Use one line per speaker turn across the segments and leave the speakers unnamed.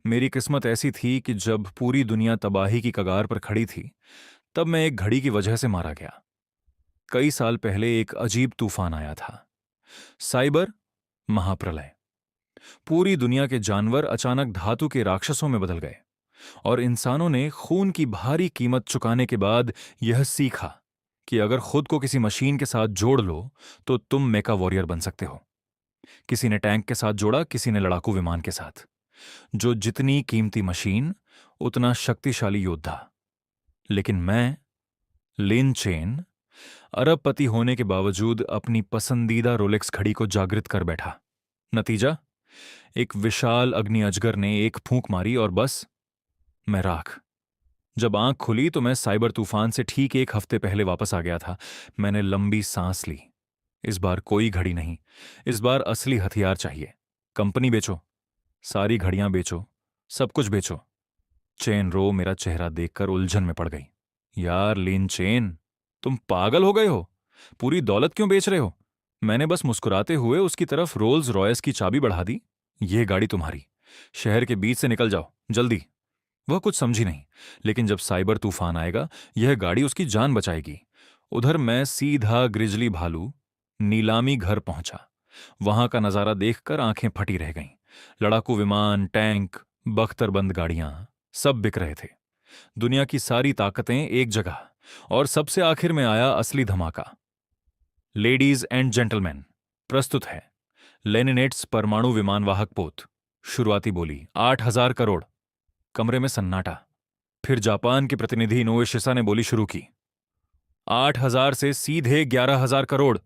मेरी किस्मत ऐसी थी कि जब पूरी दुनिया तबाही की कगार पर खड़ी थी, तब मैं एक घड़ी की वजह से मारा गया। कई साल पहले एक अजीब तूफान आया था। साइबर महाप्रलय। पूरी दुनिया के जानवर अचानक धातु के राक्षसों में बदल गए, और इंसानों ने खून की भारी कीमत चुकाने के बाद यह सीखा कि अगर खुद को किसी मशीन के साथ जोड़ लो तो तुम मेका वॉरियर बन सकते हो। किसी ने टैंक के साथ जोड़ा, किसी ने लड़ाकू विमान के साथ। जो जितनी कीमती मशीन, उतना शक्तिशाली योद्धा। लेकिन मैं, लिन चेन, अरबपति होने के बावजूद अपनी पसंदीदा रोलेक्स घड़ी को जागृत कर बैठा। नतीजा, एक विशाल अग्नि अजगर ने एक फूंक मारी और बस मैं राख। जब आंख खुली तो मैं साइबर तूफान से ठीक एक हफ्ते पहले वापस आ गया था। मैंने लंबी सांस ली। इस बार कोई घड़ी नहीं, इस बार असली हथियार चाहिए। कंपनी बेचो, सारी घड़ियां बेचो, सब कुछ बेचो। चेन रो मेरा चेहरा देखकर उलझन में पड़ गई। यार लिन चेन, तुम पागल हो गए हो? पूरी दौलत क्यों बेच रहे हो? मैंने बस मुस्कुराते हुए उसकी तरफ रोल्स रॉयस की चाबी बढ़ा दी। यह गाड़ी तुम्हारी। शहर के बीच से निकल जाओ, जल्दी। वह कुछ समझी नहीं, लेकिन जब साइबर तूफान आएगा, यह गाड़ी उसकी जान बचाएगी। उधर मैं सीधा ग्रिजली भालू नीलामी घर पहुंचा। वहां का नजारा देखकर आंखें फटी रह गईं। लड़ाकू विमान, टैंक, बख्तरबंद गाड़ियां, सब बिक रहे थे। दुनिया की सारी ताकतें एक जगह। और सबसे आखिर में आया असली धमाका। लेडीज एंड जेंटलमैन, प्रस्तुत है लेनिनेट्स परमाणु विमानवाहक पोत। शुरुआती बोली 8,000 करोड़। कमरे में सन्नाटा। फिर जापान के प्रतिनिधि नोएशिसा ने बोली शुरू की, 8,000 से सीधे 11,000 करोड़।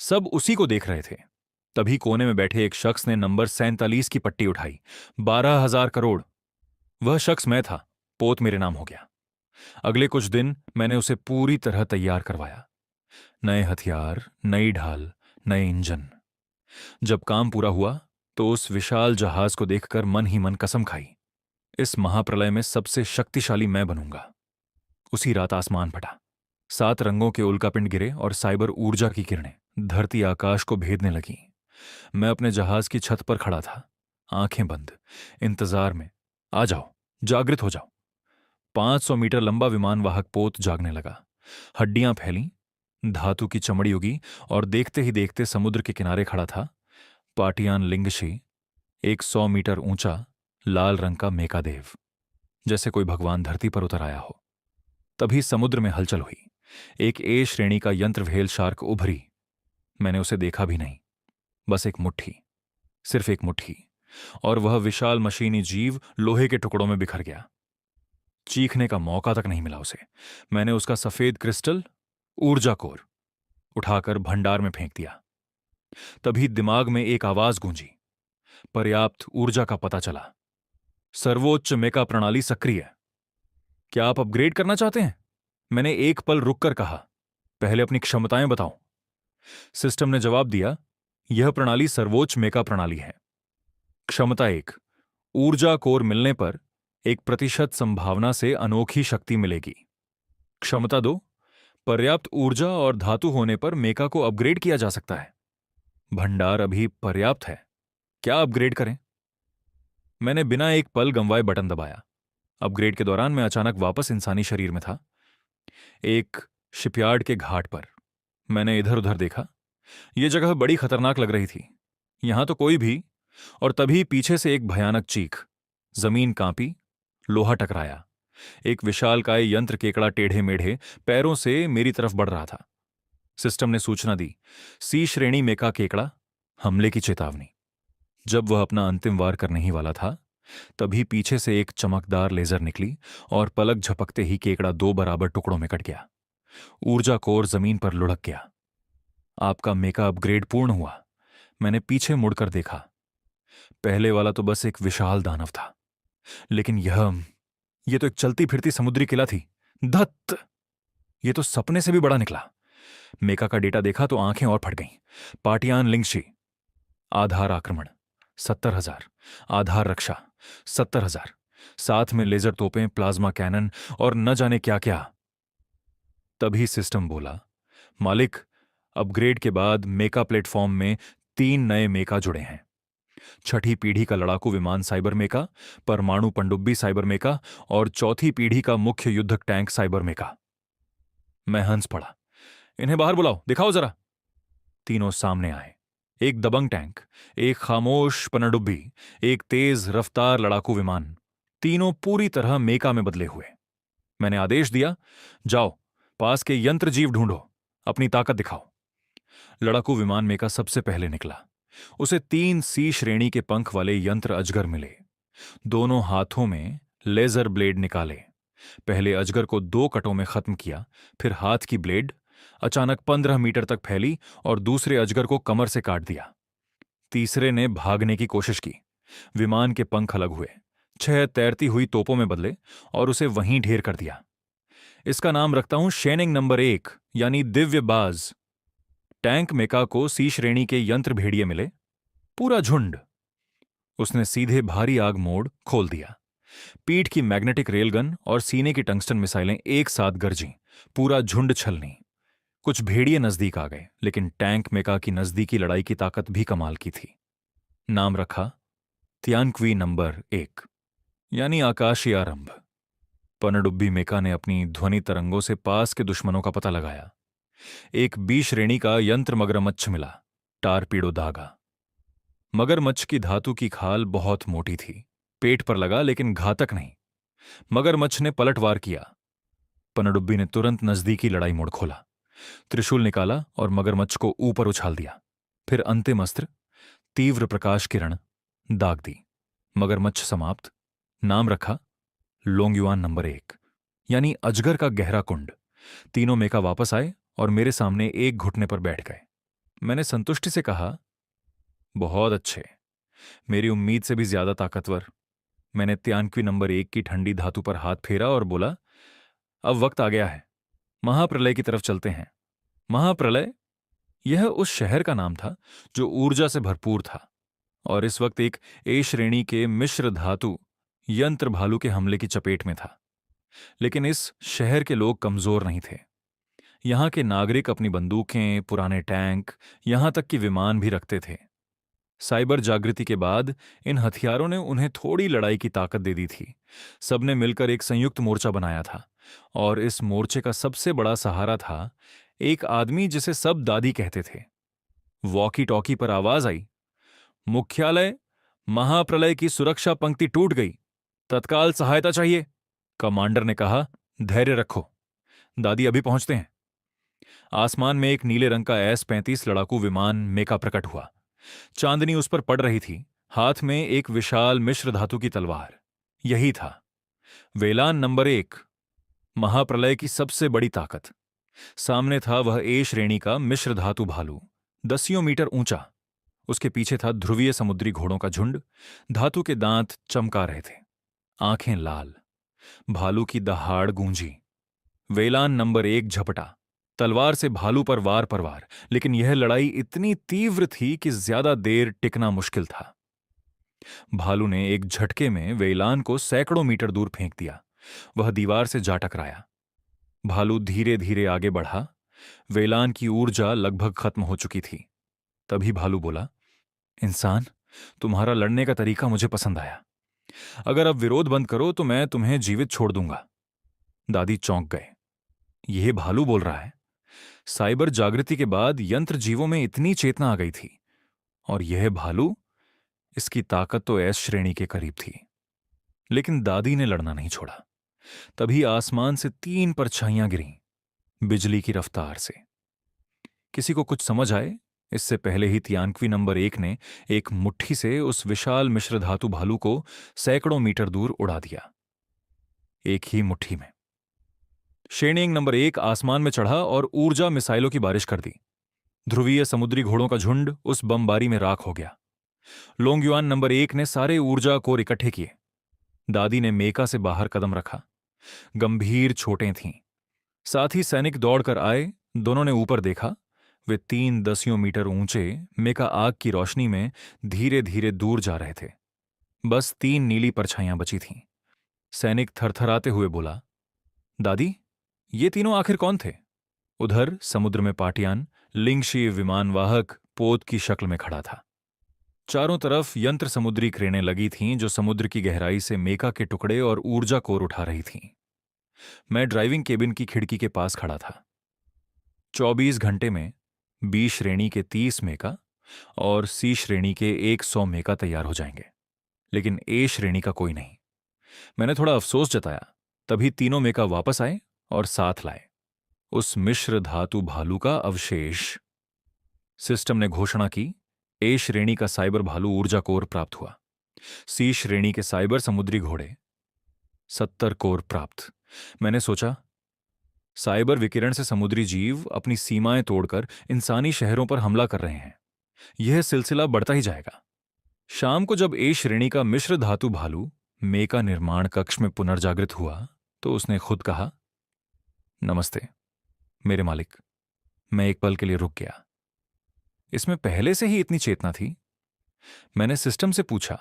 सब उसी को देख रहे थे। तभी कोने में बैठे एक शख्स ने नंबर 47 की पट्टी उठाई। 12,000 करोड़। वह शख्स मैं था। पोत मेरे नाम हो गया। अगले कुछ दिन मैंने उसे पूरी तरह तैयार करवाया। नए हथियार, नई ढाल, नए इंजन। जब काम पूरा हुआ तो उस विशाल जहाज को देखकर मन ही मन कसम खाई, इस महाप्रलय में सबसे शक्तिशाली मैं बनूंगा। उसी रात आसमान फटा। 7 रंगों के उल्कापिंड गिरे और साइबर ऊर्जा की किरणें धरती आकाश को भेदने लगीं। मैं अपने जहाज की छत पर खड़ा था, आंखें बंद, इंतजार में। आ जाओ, जागृत हो जाओ। 500 मीटर लंबा विमानवाहक पोत जागने लगा। हड्डियां फैलीं, धातु की चमड़ी उगी, और देखते ही देखते समुद्र के किनारे खड़ा था पाटियान लिंगशी, एक 100 मीटर ऊंचा लाल रंग का मेकादेव, जैसे कोई भगवान धरती पर उतर आया हो। तभी समुद्र में हलचल हुई। एक ए श्रेणी का यंत्रवेल शार्क उभरी। मैंने उसे देखा भी नहीं, बस एक मुट्ठी, सिर्फ एक मुट्ठी, और वह विशाल मशीनी जीव लोहे के टुकड़ों में बिखर गया। चीखने का मौका तक नहीं मिला उसे। मैंने उसका सफेद क्रिस्टल, ऊर्जा कोर, उठाकर भंडार में फेंक दिया। तभी दिमाग में एक आवाज गूंजी। पर्याप्त ऊर्जा का पता चला। सर्वोच्च मेका प्रणाली सक्रिय। क्या आप अपग्रेड करना चाहते हैं? मैंने एक पल रुककर कहा, पहले अपनी क्षमताएं बताओ। सिस्टम ने जवाब दिया, यह प्रणाली सर्वोच्च मेका प्रणाली है। क्षमता 1, ऊर्जा कोर मिलने पर 1% संभावना से अनोखी शक्ति मिलेगी। क्षमता 2, पर्याप्त ऊर्जा और धातु होने पर मेका को अपग्रेड किया जा सकता है। भंडार अभी पर्याप्त है, क्या अपग्रेड करें? मैंने बिना एक पल गंवाए बटन दबाया। अपग्रेड के दौरान मैं अचानक वापस इंसानी शरीर में था। एक शिपयार्ड के घाट पर मैंने इधर उधर देखा। यह जगह बड़ी खतरनाक लग रही थी। यहां तो कोई भी। और तभी पीछे से एक भयानक चीख। जमीन कांपी, लोहा टकराया। एक विशालकाय यंत्र केकड़ा टेढ़े मेढ़े पैरों से मेरी तरफ बढ़ रहा था। सिस्टम ने सूचना दी, सी श्रेणी मेका केकड़ा, हमले की चेतावनी। जब वह अपना अंतिम वार करने ही वाला था, तभी पीछे से एक चमकदार लेजर निकली और पलक झपकते ही केकड़ा 2 बराबर टुकड़ों में कट गया। ऊर्जा कोर जमीन पर लुढ़क गया। आपका मेका अपग्रेड पूर्ण हुआ। मैंने पीछे मुड़कर देखा। पहले वाला तो बस एक विशाल दानव था, लेकिन यह तो एक चलती फिरती समुद्री किला थी। धत्त! यह तो सपने से भी बड़ा निकला। मेका का डेटा देखा तो आंखें और फट गईं। पाटियान लिंगशी, आधार आक्रमण 70,000, आधार रक्षा 70,000, साथ में लेजर तोपें, प्लाज्मा कैनन और न जाने क्या क्या। तभी सिस्टम बोला, मालिक, अपग्रेड के बाद मेका प्लेटफॉर्म में 3 नए मेका जुड़े हैं। छठी पीढ़ी का लड़ाकू विमान साइबर मेका, परमाणु पनडुब्बी साइबर मेका और चौथी पीढ़ी का मुख्य युद्धक टैंक साइबर मेका। मैं हंस पड़ा। इन्हें बाहर बुलाओ, दिखाओ जरा। तीनों सामने आए। एक दबंग टैंक, एक खामोश पनडुब्बी, एक तेज रफ्तार लड़ाकू विमान, तीनों पूरी तरह मेका में बदले हुए। मैंने आदेश दिया, जाओ पास के यंत्र जीव ढूंढो, अपनी ताकत दिखाओ। लड़ाकू विमान मेका सबसे पहले निकला। उसे 3C श्रेणी के पंख वाले यंत्र अजगर मिले। दोनों हाथों में लेजर ब्लेड निकाले। पहले अजगर को 2 कटों में खत्म किया, फिर हाथ की ब्लेड अचानक 15 मीटर तक फैली और दूसरे अजगर को कमर से काट दिया। तीसरे ने भागने की कोशिश की। विमान के पंख अलग हुए, 6 तैरती हुई तोपों में बदले और उसे वहीं ढेर कर दिया। इसका नाम रखता हूं शेनिंग नंबर 1, यानी दिव्य बाज। टैंक मेका को C श्रेणी के यंत्र भेड़िए मिले, पूरा झुंड। उसने सीधे भारी आग मोड़ खोल दिया। पीठ की मैग्नेटिक रेलगन और सीने की टंगस्टन मिसाइलें एक साथ गरजीं, पूरा झुंड छलनी। कुछ भेड़िए नजदीक आ गए, लेकिन टैंक मेका की नजदीकी लड़ाई की ताकत भी कमाल की थी। नाम रखा तियानक्वी नंबर 1, यानी आकाशीय आरंभ। पनडुब्बी मेका ने अपनी ध्वनि तरंगों से पास के दुश्मनों का पता लगाया। एक B श्रेणी का यंत्र मगरमच्छ मिला, टारपीडो दागा। मगरमच्छ की धातु की खाल बहुत मोटी थी, पेट पर लगा लेकिन घातक नहीं। मगरमच्छ ने पलटवार किया। पनडुब्बी ने तुरंत नजदीकी लड़ाई मोड़ खोला, त्रिशूल निकाला और मगरमच्छ को ऊपर उछाल दिया। फिर अंतिम अस्त्र, तीव्र प्रकाश किरण, दाग दी। मगरमच्छ समाप्त। नाम रखा लोंगयुआन नंबर 1, यानी अजगर का गहरा कुंड। तीनों मेका वापस आए और मेरे सामने एक घुटने पर बैठ गए। मैंने संतुष्टि से कहा, बहुत अच्छे, मेरी उम्मीद से भी ज्यादा ताकतवर। मैंने तियानक्वी नंबर 1 की ठंडी धातु पर हाथ फेरा और बोला, अब वक्त आ गया है, महाप्रलय की तरफ चलते हैं। महाप्रलय, यह उस शहर का नाम था जो ऊर्जा से भरपूर था और इस वक्त एक A श्रेणी के मिश्र धातु यंत्र भालू के हमले की चपेट में था। लेकिन इस शहर के लोग कमजोर नहीं थे। यहां के नागरिक अपनी बंदूकें, पुराने टैंक, यहां तक कि विमान भी रखते थे। साइबर जागृति के बाद इन हथियारों ने उन्हें थोड़ी लड़ाई की ताकत दे दी थी। सबने मिलकर एक संयुक्त मोर्चा बनाया था और इस मोर्चे का सबसे बड़ा सहारा था एक आदमी जिसे सब दादी कहते थे। वॉकी टॉकी पर आवाज आई, मुख्यालय, महाप्रलय की सुरक्षा पंक्ति टूट गई, तत्काल सहायता चाहिए। कमांडर ने कहा, धैर्य रखो, दादी अभी पहुंचते हैं। आसमान में एक नीले रंग का S-35 लड़ाकू विमान मेका प्रकट हुआ। चांदनी उस पर पड़ रही थी, हाथ में एक विशाल मिश्र धातु की तलवार। यही था वेलान नंबर 1, महाप्रलय की सबसे बड़ी ताकत। सामने था वह A श्रेणी का मिश्र धातु भालू, 10 मीटर ऊंचा। उसके पीछे था ध्रुवीय समुद्री घोड़ों का झुंड। धातु के दांत चमका रहे थे, आंखें लाल। भालू की दहाड़ गूंजी। वेलान नंबर 1 झपटा, तलवार से भालू पर वार, लेकिन यह लड़ाई इतनी तीव्र थी कि ज्यादा देर टिकना मुश्किल था। भालू ने एक झटके में वेलान को सैकड़ों मीटर दूर फेंक दिया। वह दीवार से जा टकराया। भालू धीरे धीरे आगे बढ़ा। वेलान की ऊर्जा लगभग खत्म हो चुकी थी। तभी भालू बोला, इंसान, तुम्हारा लड़ने का तरीका मुझे पसंद आया। अगर अब विरोध बंद करो तो मैं तुम्हें जीवित छोड़ दूंगा। दादी चौंक गए। यह भालू बोल रहा है। साइबर जागृति के बाद यंत्र जीवों में इतनी चेतना आ गई थी, और यह भालू, इसकी ताकत तो S श्रेणी के करीब थी। लेकिन दादी ने लड़ना नहीं छोड़ा। तभी आसमान से 3 परछाइयां गिरीं, बिजली की रफ्तार से। किसी को कुछ समझ आए इससे पहले ही तियानक्वी नंबर 1 ने एक मुट्ठी से उस विशाल मिश्र धातु भालू को सैकड़ों मीटर दूर उड़ा दिया। एक ही मुट्ठी में। शेनिंग नंबर 1 आसमान में चढ़ा और ऊर्जा मिसाइलों की बारिश कर दी। ध्रुवीय समुद्री घोड़ों का झुंड उस बमबारी में राख हो गया। लोंगयुआन नंबर 1 ने सारे ऊर्जा कोर इकट्ठे किए। दादी ने मेका से बाहर कदम रखा। गंभीर चोटें थीं। साथ ही सैनिक दौड़कर आए। दोनों ने ऊपर देखा। वे 3 मीटर ऊंचे मेका आग की रोशनी में धीरे धीरे दूर जा रहे थे। बस 3 नीली परछाइयां बची थीं। सैनिक थरथराते हुए बोला, दादी, ये तीनों आखिर कौन थे? उधर समुद्र में पाटियान लिंगशी विमानवाहक पोत की शक्ल में खड़ा था। चारों तरफ यंत्र समुद्री क्रेनें लगी थीं जो समुद्र की गहराई से मेका के टुकड़े और ऊर्जा कोर उठा रही थीं। मैं ड्राइविंग केबिन की खिड़की के पास खड़ा था। 24 घंटे में बी श्रेणी के 30 मेका और सी श्रेणी के 100 मेका तैयार हो जाएंगे, लेकिन ए श्रेणी का कोई नहीं। मैंने थोड़ा अफसोस जताया। तभी तीनों मेका वापस आए और साथ लाए उस मिश्र धातु भालू का अवशेष। सिस्टम ने घोषणा की, ए श्रेणी का साइबर भालू ऊर्जा कोर प्राप्त हुआ। सी श्रेणी के साइबर समुद्री घोड़े 70 कोर प्राप्त। मैंने सोचा, साइबर विकिरण से समुद्री जीव अपनी सीमाएं तोड़कर इंसानी शहरों पर हमला कर रहे हैं। यह सिलसिला बढ़ता ही जाएगा। शाम को जब ए श्रेणी का मिश्र धातु भालू मेका निर्माण कक्ष में पुनर्जागृत हुआ तो उसने खुद कहा, नमस्ते मेरे मालिक। मैं एक पल के लिए रुक गया। इसमें पहले से ही इतनी चेतना थी? मैंने सिस्टम से पूछा,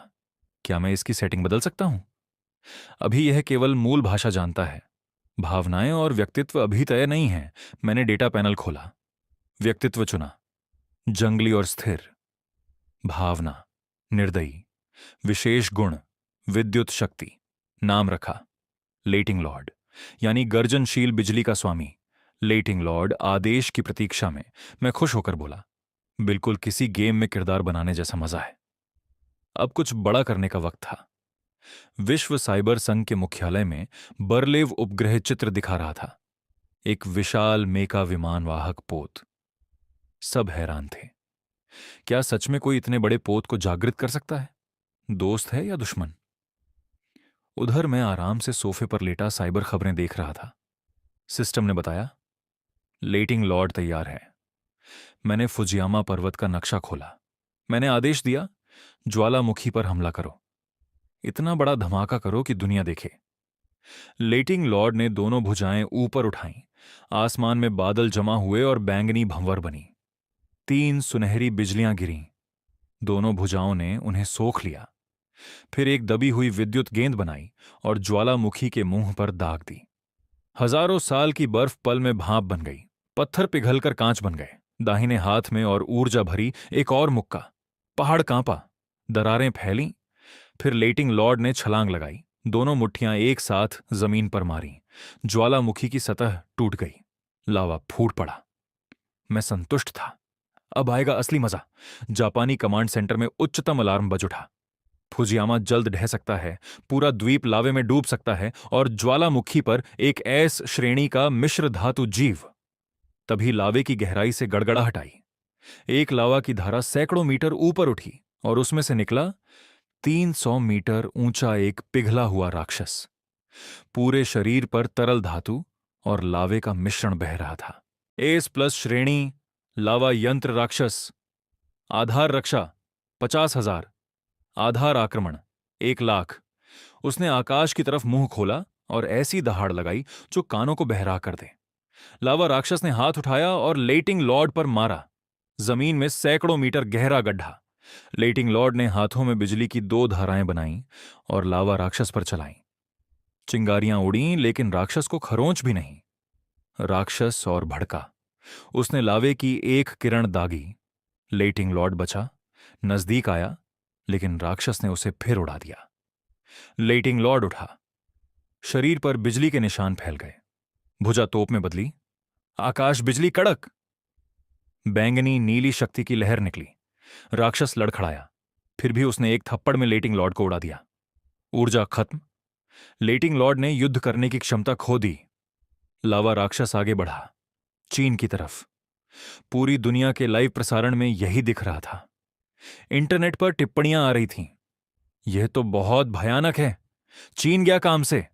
क्या मैं इसकी सेटिंग बदल सकता हूं? अभी यह केवल मूल भाषा जानता है, भावनाएं और व्यक्तित्व अभी तय नहीं है। मैंने डेटा पैनल खोला, व्यक्तित्व चुना, जंगली और स्थिर। भावना निर्दयी, विशेष गुण विद्युत शक्ति। नाम रखा लेटिंग लॉर्ड, यानी गर्जनशील बिजली का स्वामी। लेटिंग लॉर्ड आदेश की प्रतीक्षा में। मैं खुश होकर बोला, बिल्कुल किसी गेम में किरदार बनाने जैसा मजा है। अब कुछ बड़ा करने का वक्त था। विश्व साइबर संघ के मुख्यालय में बरलेव उपग्रह चित्र दिखा रहा था। एक विशाल मेका विमान वाहक पोत। सब हैरान थे। क्या सच में कोई इतने बड़े पोत को जागृत कर सकता है? दोस्त है या दुश्मन? उधर मैं आराम से सोफे पर लेटा साइबर खबरें देख रहा था। सिस्टम ने बताया, लेटिंग लॉर्ड तैयार है। मैंने फुजियामा पर्वत का नक्शा खोला। मैंने आदेश दिया, ज्वालामुखी पर हमला करो। इतना बड़ा धमाका करो कि दुनिया देखे। लेटिंग लॉर्ड ने दोनों भुजाएं ऊपर उठाईं। आसमान में बादल जमा हुए और बैंगनी भंवर बनी। 3 सुनहरी बिजलियां गिरीं। दोनों भुजाओं ने उन्हें सोख लिया। फिर एक दबी हुई विद्युत गेंद बनाई और ज्वालामुखी के मुंह पर दाग दी। हजारों साल की बर्फ पल में भाप बन गई। पत्थर पिघलकर कांच बन गए। दाहिने हाथ में और ऊर्जा भरी एक और मुक्का। पहाड़ कांपा, दरारें फैलीं। फिर लेटिंग लॉर्ड ने छलांग लगाई। दोनों मुट्ठियां एक साथ जमीन पर मारी। ज्वालामुखी की सतह टूट गई। लावा फूट पड़ा। मैं संतुष्ट था। अब आएगा असली मजा। जापानी कमांड सेंटर में उच्चतम अलार्म बज उठा। फुजियामा जल्द ढह सकता है, पूरा द्वीप लावे में डूब सकता है और ज्वालामुखी पर एक एस श्रेणी का मिश्र धातु जीव। तभी लावे की गहराई से गड़गड़ाहट आई। एक लावा की धारा सैकड़ों मीटर ऊपर उठी और उसमें से निकला 300 मीटर ऊंचा एक पिघला हुआ राक्षस। पूरे शरीर पर तरल धातु और लावे का मिश्रण बह रहा था। एस+ श्रेणी लावा यंत्र राक्षस। आधार रक्षा 50,000। आधार आक्रमण 1,00,000। उसने आकाश की तरफ मुंह खोला और ऐसी दहाड़ लगाई जो कानों को बहरा कर दे। लावा राक्षस ने हाथ उठाया और लेटिंग लॉर्ड पर मारा। जमीन में सैकड़ों मीटर गहरा गड्ढा। लेटिंग लॉर्ड ने हाथों में बिजली की 2 धाराएं बनाईं और लावा राक्षस पर चलाईं। चिंगारियां उड़ीं, लेकिन राक्षस को खरोंच भी नहीं। राक्षस और भड़का। उसने लावे की एक किरण दागी। लेटिंग लॉर्ड बचा, नजदीक आया, लेकिन राक्षस ने उसे फिर उड़ा दिया। लेटिंग लॉर्ड उठा। शरीर पर बिजली के निशान फैल गए। भुजा तोप में बदली। आकाश बिजली कड़क। बैंगनी नीली शक्ति की लहर निकली। राक्षस लड़खड़ाया। फिर भी उसने एक थप्पड़ में लेटिंग लॉर्ड को उड़ा दिया। ऊर्जा खत्म। लेटिंग लॉर्ड ने युद्ध करने की क्षमता खो दी। लावा राक्षस आगे बढ़ा, चीन की तरफ। पूरी दुनिया के लाइव प्रसारण में यही दिख रहा था। इंटरनेट पर टिप्पणियां आ रही थीं, यह तो बहुत भयानक है, चीन गया काम से।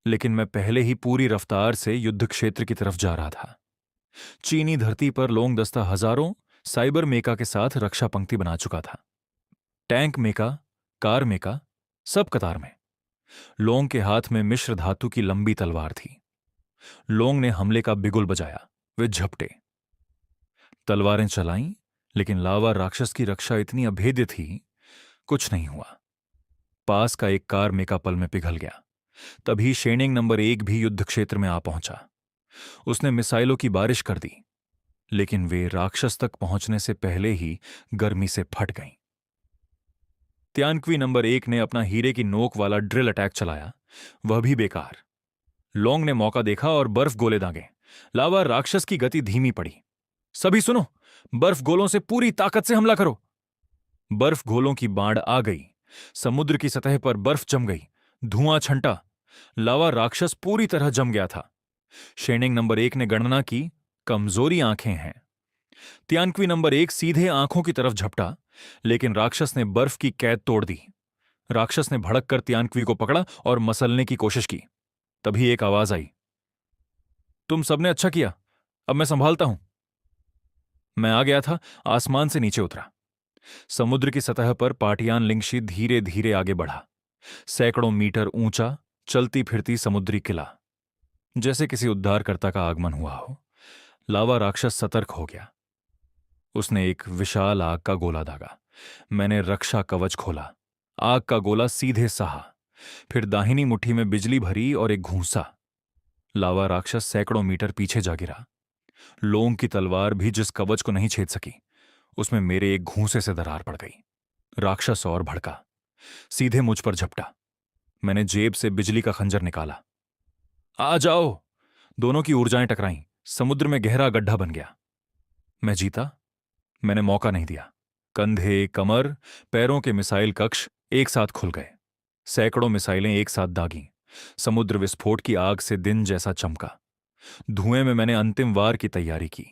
लेकिन मैं पहले ही पूरी रफ्तार से युद्ध क्षेत्र की तरफ जा रहा था। चीनी धरती पर लोंग दस्ता हजारों साइबर मेका के साथ रक्षा पंक्ति बना चुका था। टैंक मेका, कार मेका, सब कतार में। लोंग के हाथ में मिश्र धातु की लंबी तलवार थी। लोंग ने हमले का बिगुल बजाया। वे झपटे, तलवारें चलाईं, लेकिन लावा राक्षस की रक्षा इतनी अभेद्य थी, कुछ नहीं हुआ। पास का एक कार मेका पल में पिघल गया। तभी शेनिंग नंबर 1 भी युद्ध क्षेत्र में आ पहुंचा। उसने मिसाइलों की बारिश कर दी, लेकिन वे राक्षस तक पहुंचने से पहले ही गर्मी से फट गईं। त्यानक्वी नंबर 1 ने अपना हीरे की नोक वाला ड्रिल अटैक चलाया, वह भी बेकार। लोंग ने मौका देखा और बर्फ गोले दागे। लावा राक्षस की गति धीमी पड़ी। सभी सुनो, बर्फ गोलों से पूरी ताकत से हमला करो। बर्फ गोलों की बाढ़ आ गई। समुद्र की सतह पर बर्फ जम गई, धुआं छंटा। लावा राक्षस पूरी तरह जम गया था। शेनिंग नंबर 1 ने गणना की, कमजोरी आंखें हैं। त्यानक्वी नंबर 1 सीधे आंखों की तरफ झपटा, लेकिन राक्षस ने बर्फ की कैद तोड़ दी। राक्षस ने भड़क कर त्यानक्वी को पकड़ा और मसलने की कोशिश की। तभी एक आवाज आई, तुम सबने अच्छा किया, अब मैं संभालता हूं। मैं आ गया था, आसमान से नीचे उतरा। समुद्र की सतह पर पाटियान लिंगशी धीरे धीरे आगे बढ़ा। सैकड़ों मीटर ऊंचा, चलती फिरती समुद्री किला, जैसे किसी उद्धारकर्ता का आगमन हुआ हो। लावा राक्षस सतर्क हो गया। उसने एक विशाल आग का गोला दागा। मैंने रक्षा कवच खोला। आग का गोला सीधे सहा, फिर दाहिनी मुट्ठी में बिजली भरी और एक घूंसा। लावा राक्षस सैकड़ों मीटर पीछे जा गिरा। लोंग की तलवार भी जिस कवच को नहीं छेद सकी, उसमें मेरे एक घूंसे से दरार पड़ गई। राक्षस और भड़का, सीधे मुझ पर झपटा। मैंने जेब से बिजली का खंजर निकाला। आ जाओ। दोनों की ऊर्जाएं टकराईं, समुद्र में गहरा गड्ढा बन गया। मैं जीता। मैंने मौका नहीं दिया। कंधे, कमर, पैरों के मिसाइल कक्ष एक साथ खुल गए। सैकड़ों मिसाइलें एक साथ दागीं। समुद्र विस्फोट की आग से दिन जैसा चमका। धुएं में मैंने अंतिम वार की तैयारी की।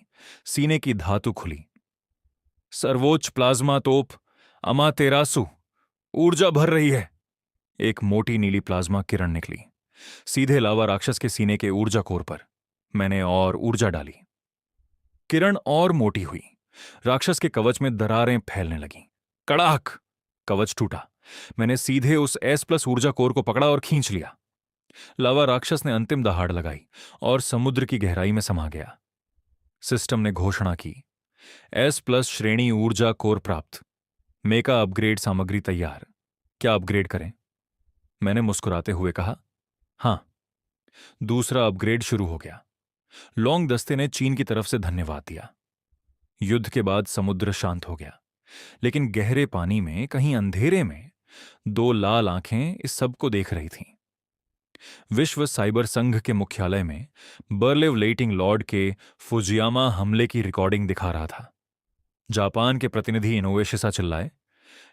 सीने की धातु खुली। सर्वोच्च प्लाज्मा तोप अमातेरासु, ऊर्जा भर रही है। एक मोटी नीली प्लाज्मा किरण निकली, सीधे लावा राक्षस के सीने के ऊर्जा कोर पर। मैंने और ऊर्जा डाली। किरण और मोटी हुई। राक्षस के कवच में दरारें फैलने लगीं। कड़ाक! कवच टूटा। मैंने सीधे उस S+ ऊर्जा कोर को पकड़ा और खींच लिया। लावा राक्षस ने अंतिम दहाड़ लगाई और समुद्र की गहराई में समा गया। सिस्टम ने घोषणा की, S+ श्रेणी ऊर्जा कोर प्राप्त। मेका अपग्रेड सामग्री तैयार। क्या अपग्रेड करें? मैंने मुस्कुराते हुए कहा, हां। दूसरा अपग्रेड शुरू हो गया। लोंग दस्ते ने चीन की तरफ से धन्यवाद दिया। युद्ध के बाद समुद्र शांत हो गया, लेकिन गहरे पानी में, कहीं अंधेरे में, दो लाल आंखें इस सब को देख रही थीं। विश्व साइबर संघ के मुख्यालय में बर्लेव लेटिंग लॉर्ड के फुजियामा हमले की रिकॉर्डिंग दिखा रहा था। जापान के प्रतिनिधि इनोवेशिसा चिल्लाए,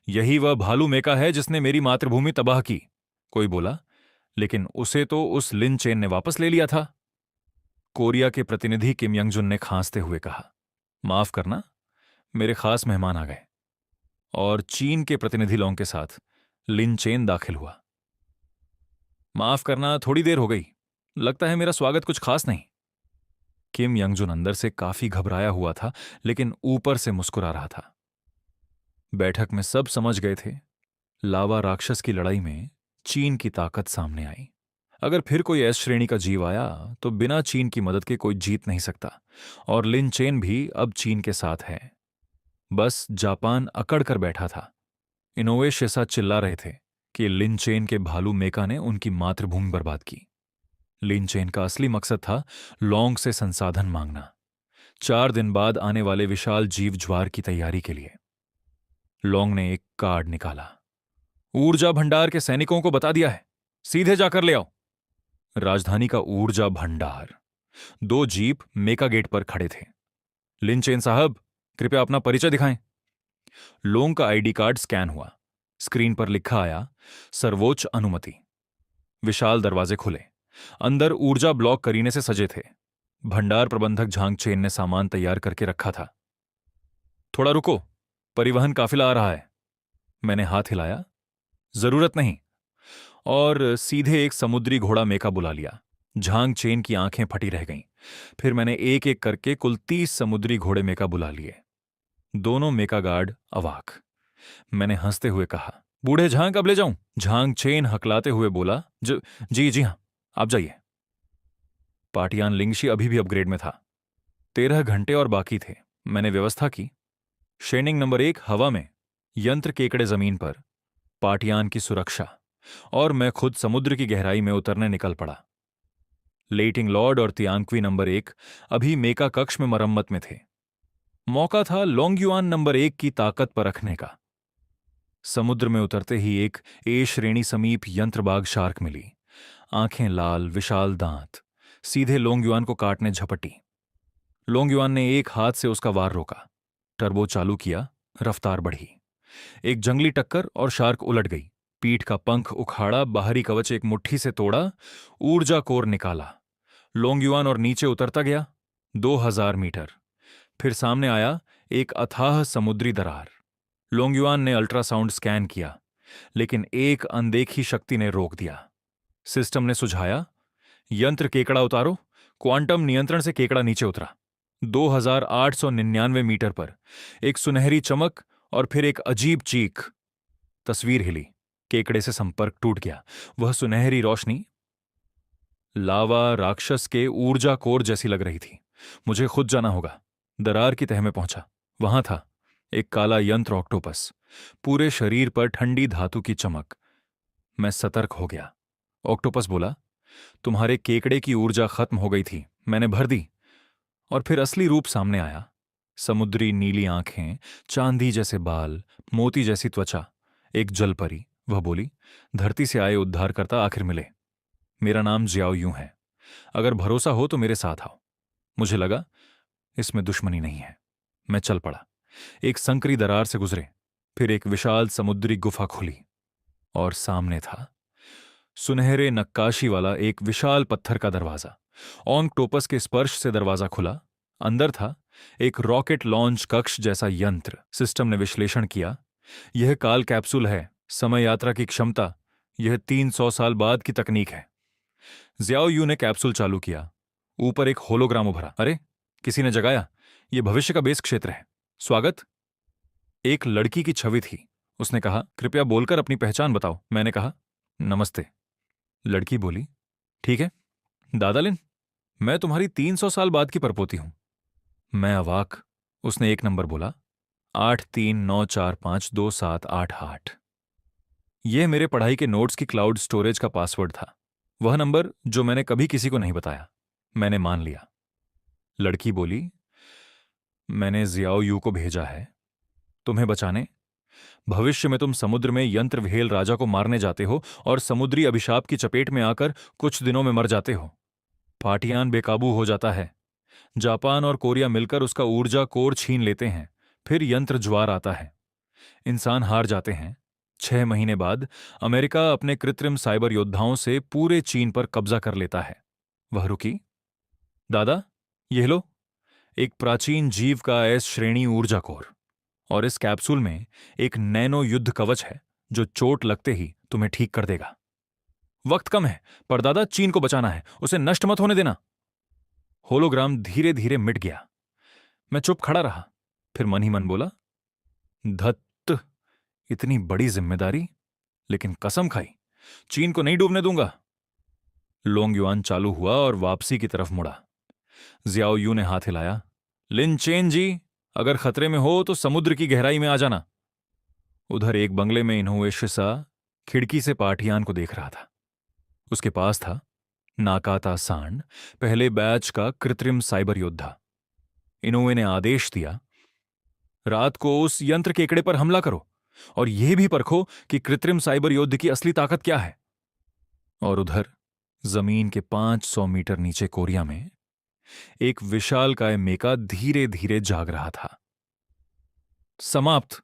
यही वह भालू मेका है जिसने मेरी मातृभूमि तबाह की। कोई बोला, लेकिन उसे तो उस लिन चेन ने वापस ले लिया था। कोरिया के प्रतिनिधि किम यंगजुन ने खांसते हुए कहा, माफ करना, मेरे खास मेहमान आ गए। और चीन के प्रतिनिधि लोंग के साथ लिन चेन दाखिल हुआ। माफ करना, थोड़ी देर हो गई, लगता है मेरा स्वागत कुछ खास नहीं। किम यंगजुन अंदर से काफी घबराया हुआ था, लेकिन ऊपर से मुस्कुरा रहा था। बैठक में सब समझ गए थे, लावा राक्षस की लड़ाई में चीन की ताकत सामने आई। अगर फिर कोई S श्रेणी का जीव आया तो बिना चीन की मदद के कोई जीत नहीं सकता, और लिन चेन भी अब चीन के साथ है। बस जापान अकड़ कर बैठा था। इनोवेशिसा चिल्ला रहे थे कि लिन चेन के भालू मेका ने उनकी मातृभूमि बर्बाद की। लिन चेन का असली मकसद था लोंग से संसाधन मांगना, 4 दिन बाद आने वाले विशाल जीव ज्वार की तैयारी के लिए। लोंग ने एक कार्ड निकाला। ऊर्जा भंडार के सैनिकों को बता दिया है, सीधे जाकर ले आओ। राजधानी का ऊर्जा भंडार। 2 जीप मेका गेट पर खड़े थे। लिन चेन साहब, कृपया अपना परिचय दिखाएं। लोंग का ID कार्ड स्कैन हुआ। स्क्रीन पर लिखा आया, सर्वोच्च अनुमति। विशाल दरवाजे खुले। अंदर ऊर्जा ब्लॉक करीने से सजे थे। भंडार प्रबंधक झांग चेन ने सामान तैयार करके रखा था। थोड़ा रुको, परिवहन काफिला आ रहा है। मैंने हाथ हिलाया, जरूरत नहीं, और सीधे एक समुद्री घोड़ा मेका बुला लिया। झांग चेन की आंखें फटी रह गईं। फिर मैंने एक एक करके कुल 30 समुद्री घोड़े मेका बुला लिए। दोनों मेका गार्ड अवाक। मैंने हंसते हुए कहा, बूढ़े झांग कब ले जाऊं? झांग चेन हकलाते हुए बोला, जी हां, आप जाइए। पाटियान लिंगशी अभी भी अपग्रेड में था। 13 घंटे और बाकी थे। मैंने व्यवस्था की। शेनिंग नंबर 1 हवा में, यंत्र केकड़े जमीन पर, पाटियान की सुरक्षा, और मैं खुद समुद्र की गहराई में उतरने निकल पड़ा। लेटिंग लॉर्ड और त्यानक्वी नंबर 1 अभी मेका कक्ष में मरम्मत में थे। मौका था लोंगयुआन नंबर 1 की ताकत परखने का। समुद्र में उतरते ही एक ए श्रेणी समीप यंत्रबाग शार्क मिली। आंखें लाल, विशाल दांत, सीधे लोंगयुआन को काटने झपटी। लोंगयुआन ने एक हाथ से उसका वार रोका, टर्बो चालू किया, रफ्तार बढ़ी। एक जंगली टक्कर और शार्क उलट गई। पीठ का पंख उखाड़ा, बाहरी कवच एक मुट्ठी से तोड़ा, ऊर्जा कोर निकाला। लोंगयुआन और नीचे उतरता गया। 2000 मीटर। फिर सामने आया एक अथाह समुद्री दरार। लोंगयुआन ने अल्ट्रासाउंड स्कैन किया, लेकिन एक अनदेखी शक्ति ने रोक दिया। सिस्टम ने सुझाया, यंत्र केकड़ा उतारो। क्वांटम नियंत्रण से केकड़ा नीचे उतरा। 2899 मीटर पर एक सुनहरी चमक और फिर एक अजीब चीख। तस्वीर हिली, केकड़े से संपर्क टूट गया। वह सुनहरी रोशनी लावा राक्षस के ऊर्जा कोर जैसी लग रही थी। मुझे खुद जाना होगा। दरार की तह में पहुंचा। वहां था एक काला यंत्र ऑक्टोपस, पूरे शरीर पर ठंडी धातु की चमक। मैं सतर्क हो गया। ऑक्टोपस बोला, तुम्हारे केकड़े की ऊर्जा खत्म हो गई थी, मैंने भर दी। और फिर असली रूप सामने आया। समुद्री नीली आंखें, चांदी जैसे बाल, मोती जैसी त्वचा, एक जलपरी। वह बोली, धरती से आए उद्धारकर्ता आखिर मिले। मेरा नाम जियाओ यूं है। अगर भरोसा हो तो मेरे साथ आओ। मुझे लगा इसमें दुश्मनी नहीं है। मैं चल पड़ा। एक संकरी दरार से गुजरे, फिर एक विशाल समुद्री गुफा खुली और सामने था सुनहरे नक्काशी वाला एक विशाल पत्थर का दरवाजा। ऑक्टोपस के स्पर्श से दरवाजा खुला। अंदर था एक रॉकेट लॉन्च कक्ष जैसा यंत्र। सिस्टम ने विश्लेषण किया, यह काल कैप्सूल है, समय यात्रा की क्षमता, यह 300 साल बाद की तकनीक है। जियाओ यू ने कैप्सूल चालू किया। ऊपर एक होलोग्राम उभरा। अरे, किसी ने जगाया, यह भविष्य का बेस क्षेत्र है। स्वागत। एक लड़की की छवि थी। उसने कहा, कृपया बोलकर अपनी पहचान बताओ। मैंने कहा, नमस्ते। लड़की बोली, ठीक है, दादालिन, मैं तुम्हारी 300 साल बाद की परपोती हूं। मैं अवाक। उसने एक नंबर बोला, 8394527888। यह मेरे पढ़ाई के नोट्स की क्लाउड स्टोरेज का पासवर्ड था, वह नंबर जो मैंने कभी किसी को नहीं बताया। मैंने मान लिया। लड़की बोली, मैंने जियाओ यू को भेजा है तुम्हें बचाने। भविष्य में तुम समुद्र में यंत्र विहेल राजा को मारने जाते हो और समुद्री अभिशाप की चपेट में आकर कुछ दिनों में मर जाते हो। पाटियान बेकाबू हो जाता है। जापान और कोरिया मिलकर उसका ऊर्जा कोर छीन लेते हैं। फिर यंत्र ज्वार आता है। इंसान हार जाते हैं। 6 महीने बाद अमेरिका अपने कृत्रिम साइबर योद्धाओं से पूरे चीन पर कब्जा कर लेता है। वह रुकी। दादा, यह लो, एक प्राचीन जीव का एस श्रेणी ऊर्जा कोर। और इस कैप्सूल में एक नैनो युद्ध कवच है जो चोट लगते ही तुम्हें ठीक कर देगा। वक्त कम है, पर दादा, चीन को बचाना है, उसे नष्ट मत होने देना। होलोग्राम धीरे धीरे मिट गया। मैं चुप खड़ा रहा, फिर मन ही मन बोला, धत्त, इतनी बड़ी जिम्मेदारी, लेकिन कसम खाई, चीन को नहीं डूबने दूंगा। लोंगयुआन चालू हुआ और वापसी की तरफ मुड़ा। जियाओ यू ने हाथ हिलाया, लिन चेन जी, अगर खतरे में हो तो समुद्र की गहराई में आ जाना। उधर एक बंगले में इनोue शिसा खिड़की से पाटियान को देख रहा था। उसके पास था नाकाता सांड, पहले बैच का कृत्रिम साइबर योद्धा। इनोue ने आदेश दिया, रात को उस यंत्र केकड़े पर हमला करो और यह भी परखो कि कृत्रिम साइबर योद्ध की असली ताकत क्या है। और उधर जमीन के 500 मीटर नीचे कोरिया में एक विशालकाय मेका धीरे धीरे जाग रहा था। समाप्त।